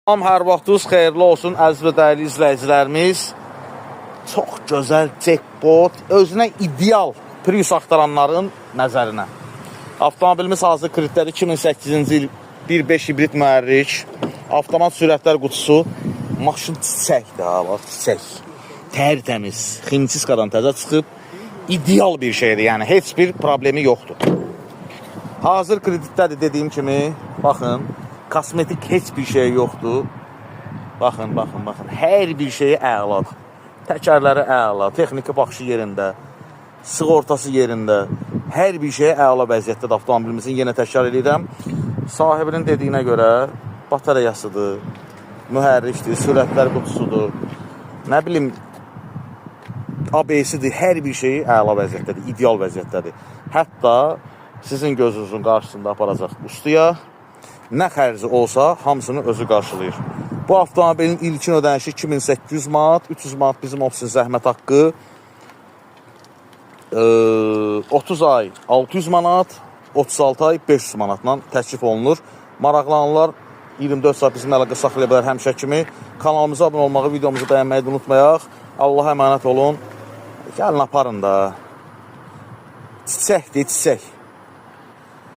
Hər vaxtınız xeyirli olsun, əziz və dəyərli izləyicilərimiz. Çox gözəl jackpot, özünə ideal Prius axtaranların nəzərinə. Avtomobilimiz hazır kreditləri 2008-ci il 1.5 hibrid mühərrik, avtomat sürətlər qutusu, maşın çiçəkdir, bax, çiçək. Tərtəmiz, ximçiskadan təzə çıxıb, ideal bir şeydir, yəni heç bir problemi yoxdur. Hazır kreditlədir dediyim kimi, baxın. Kosmetik heç bir şey yoxdur. Baxın. Hər bir şeyi əladır. Təkərləri əla, texniki baxışı yerində, sığortası yerində. Hər bir şey əla vəziyyətdədir avtomobilimizin. Yenə təkrar edirəm. Sahibinin dediyinə görə batareyasıdır, mühərrikdir, sürətlər qutusudur. Nə bilim, ABS-idir. Hər bir şeyi əla vəziyyətdədir, ideal vəziyyətdədir. Hətta sizin gözünüzün qarşısında aparacaq ustaya. Nə xərci olsa, hamısını özü qarşılayır. Bu avtomobilin ilkin ödənişi 2800 manat, 300 manat bizim ofisin zəhmət haqqı, 30 ay 600 manat, 36 ay 500 manatla təklif olunur. Maraqlananlar 24 saat bizim əlaqə saxlaya bilər həmişə kimi. Kanalımıza abunə olmağı, videomuzu bəyənməyi də unutmayaq. Allaha əmanət olun. Gəlin aparın da. Çiçəkdir, çiçək.